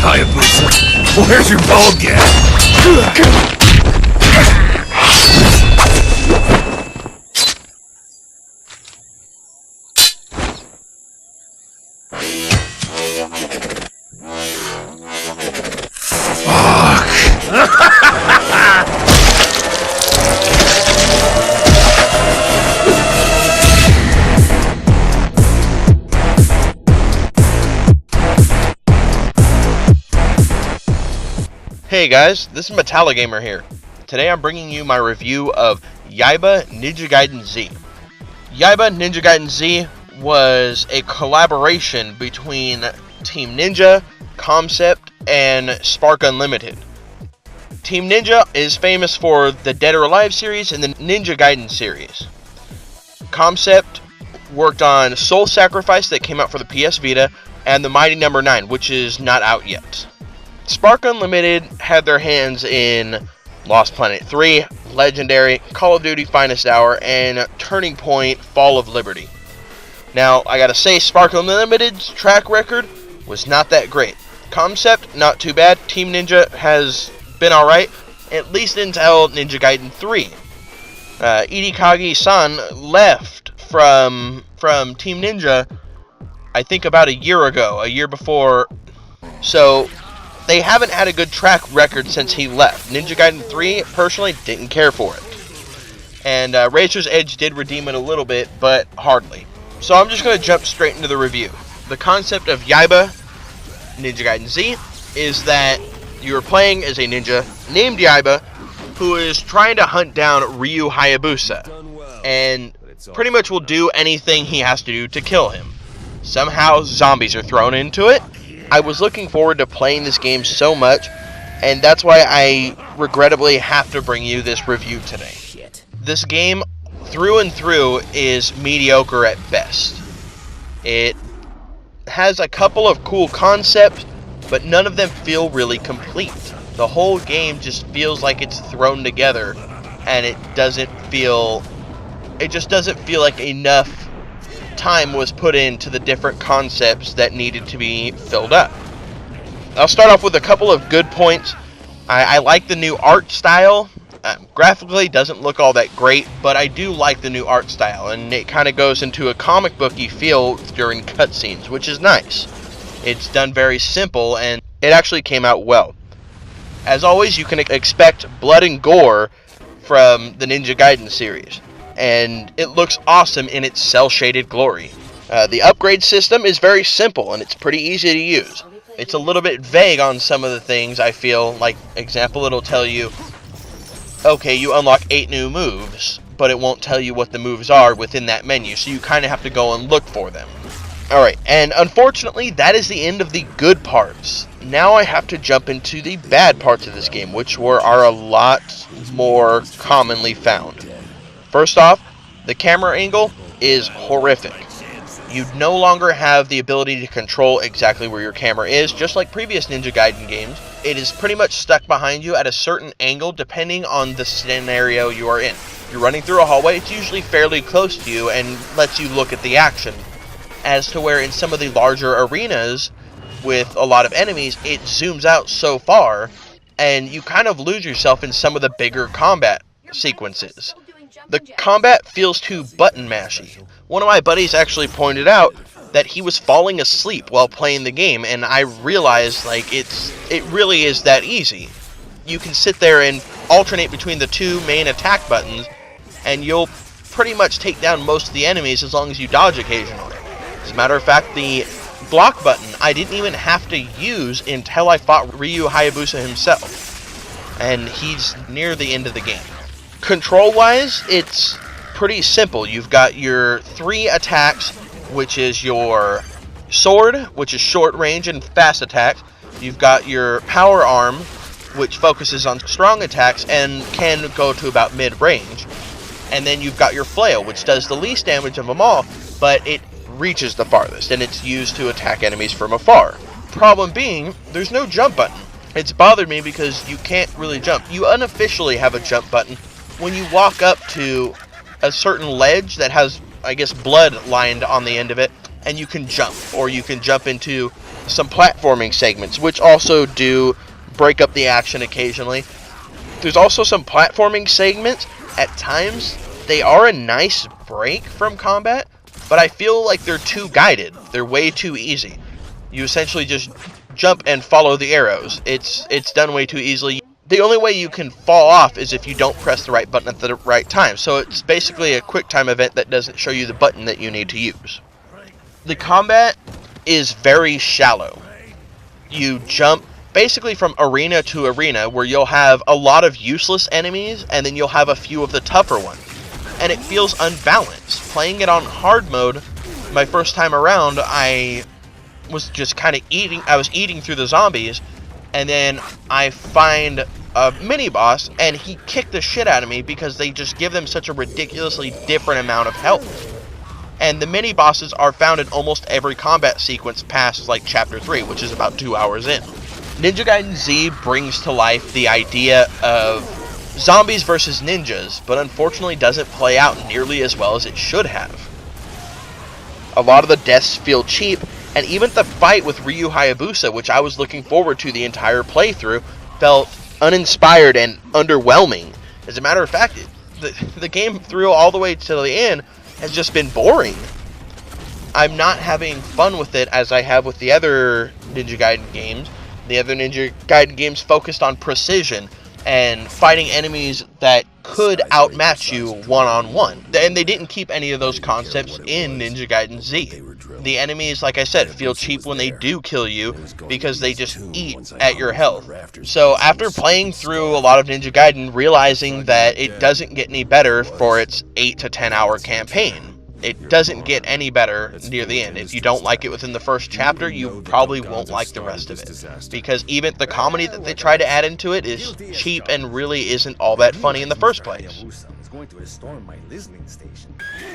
Hayabusa, where's your ball gag? Hey guys, this is Metallagamer here. Today I'm bringing you my review of Yaiba Ninja Gaiden Z. Yaiba Ninja Gaiden Z was a collaboration between Team Ninja, Concept, and Spark Unlimited. Team Ninja is famous for the Dead or Alive series and the Ninja Gaiden series. Concept worked on Soul Sacrifice that came out for the PS Vita and the Mighty No. 9, which is not out yet. Spark Unlimited had their hands in Lost Planet 3, Legendary, Call of Duty Finest Hour, and Turning Point Fall of Liberty. Now, I gotta say, Spark Unlimited's track record was not that great. Concept, not too bad. Team Ninja has been alright, at least until Ninja Gaiden 3. Idikagi-san left from Team Ninja, I think about a year before, so they haven't had a good track record since he left. Ninja Gaiden 3, personally, didn't care for it. And Razor's Edge did redeem it a little bit, but hardly. So I'm just going to jump straight into the review. The concept of Yaiba Ninja Gaiden Z is that you're playing as a ninja named Yaiba who is trying to hunt down Ryu Hayabusa. And pretty much will do anything he has to do to kill him. Somehow zombies are thrown into it. I was looking forward to playing this game so much, and that's why I regrettably have to bring you this review today. This game, through and through, is mediocre at best. It has a couple of cool concepts, but none of them feel really complete. The whole game just feels like it's thrown together, and it just doesn't feel like enough time was put into the different concepts that needed to be filled up. I'll start off with a couple of good points. I like the new art style. Graphically doesn't look all that great, but I do like the new art style, and it kind of goes into a comic booky feel during cutscenes, which is nice. It's done very simple, and it actually came out well. As always, you can expect blood and gore from the Ninja Gaiden series, and it looks awesome in its cel-shaded glory. The upgrade system is very simple, and it's pretty easy to use. It's a little bit vague on some of the things, I feel. Like, example, it'll tell you, okay, you unlock 8 new moves, but it won't tell you what the moves are within that menu, so you kind of have to go and look for them. Alright, and unfortunately, that is the end of the good parts. Now I have to jump into the bad parts of this game, which are a lot more commonly found. First off, the camera angle is horrific. You no longer have the ability to control exactly where your camera is, just like previous Ninja Gaiden games. It is pretty much stuck behind you at a certain angle depending on the scenario you are in. If you're running through a hallway, it's usually fairly close to you and lets you look at the action. As to where in some of the larger arenas with a lot of enemies, it zooms out so far and you kind of lose yourself in some of the bigger combat sequences. The combat feels too button mashy. One of my buddies actually pointed out that he was falling asleep while playing the game, and I realized it really is that easy. You can sit there and alternate between the two main attack buttons, and you'll pretty much take down most of the enemies as long as you dodge occasionally. As a matter of fact, the block button I didn't even have to use until I fought Ryu Hayabusa himself, and he's near the end of the game. Control-wise, it's pretty simple. You've got your 3 attacks, which is your sword, which is short range and fast attacks. You've got your power arm, which focuses on strong attacks and can go to about mid-range. And then you've got your flail, which does the least damage of them all, but it reaches the farthest, and it's used to attack enemies from afar. Problem being, there's no jump button. It's bothered me because you can't really jump. You unofficially have a jump button when you walk up to a certain ledge that has, I guess, blood lined on the end of it, and you can jump. Or you can jump into some platforming segments, which also do break up the action occasionally. There's also some platforming segments. At times, they are a nice break from combat, but I feel like they're too guided. They're way too easy. You essentially just jump and follow the arrows. It's done way too easily. The only way you can fall off is if you don't press the right button at the right time. So it's basically a quick time event that doesn't show you the button that you need to use. The combat is very shallow. You jump basically from arena to arena, where you'll have a lot of useless enemies and then you'll have a few of the tougher ones. And it feels unbalanced. Playing it on hard mode, my first time around, I was just kind of eating through the zombies, and then I find a mini boss and he kicked the shit out of me because they just give them such a ridiculously different amount of health. And the mini bosses are found in almost every combat sequence past like chapter 3, which is about 2 hours in. Ninja Gaiden Z brings to life the idea of zombies versus ninjas, but unfortunately doesn't play out nearly as well as it should have. A lot of the deaths feel cheap, and even the fight with Ryu Hayabusa, which I was looking forward to the entire playthrough, felt uninspired and underwhelming. As a matter of fact, the game through all the way to the end has just been boring. I'm not having fun with it as I have with the other Ninja Gaiden games. The other Ninja Gaiden games focused on precision and fighting enemies that could outmatch you one-on-one. And they didn't keep any of those concepts in Ninja Gaiden Z. The enemies, like I said, feel cheap when they do kill you because they just eat at your health. So after playing through a lot of Ninja Gaiden, realizing that it doesn't get any better for its 8 to 10 hour campaign. It doesn't get any better near the end. If you don't like it within the first chapter, you probably won't like the rest of it. Because even the comedy that they try to add into it is cheap and really isn't all that funny in the first place.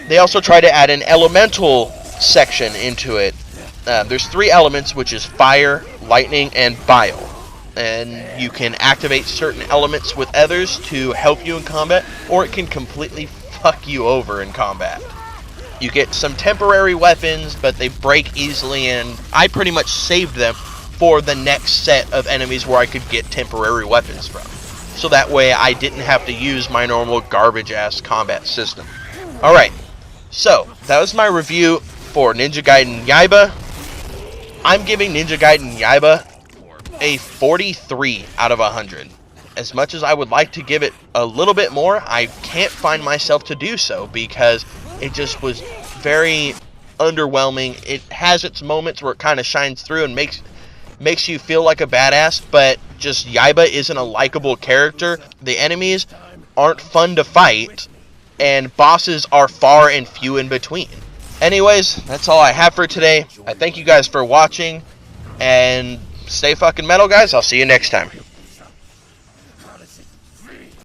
They also try to add an elemental section into it. There's 3 elements, which is fire, lightning, and bile. And you can activate certain elements with others to help you in combat, or it can completely fuck you over in combat. You get some temporary weapons, but they break easily, and I pretty much saved them for the next set of enemies where I could get temporary weapons from. So that way I didn't have to use my normal garbage-ass combat system. Alright, so that was my review for Ninja Gaiden Yaiba. I'm giving Ninja Gaiden Yaiba a 43 out of 100. As much as I would like to give it a little bit more, I can't find myself to do so because it just was very underwhelming. It has its moments where it kind of shines through and makes you feel like a badass, but just Yaiba isn't a likable character. The enemies aren't fun to fight, and bosses are far and few in between. Anyways, that's all I have for today. I thank you guys for watching, and stay fucking metal, guys. I'll see you next time.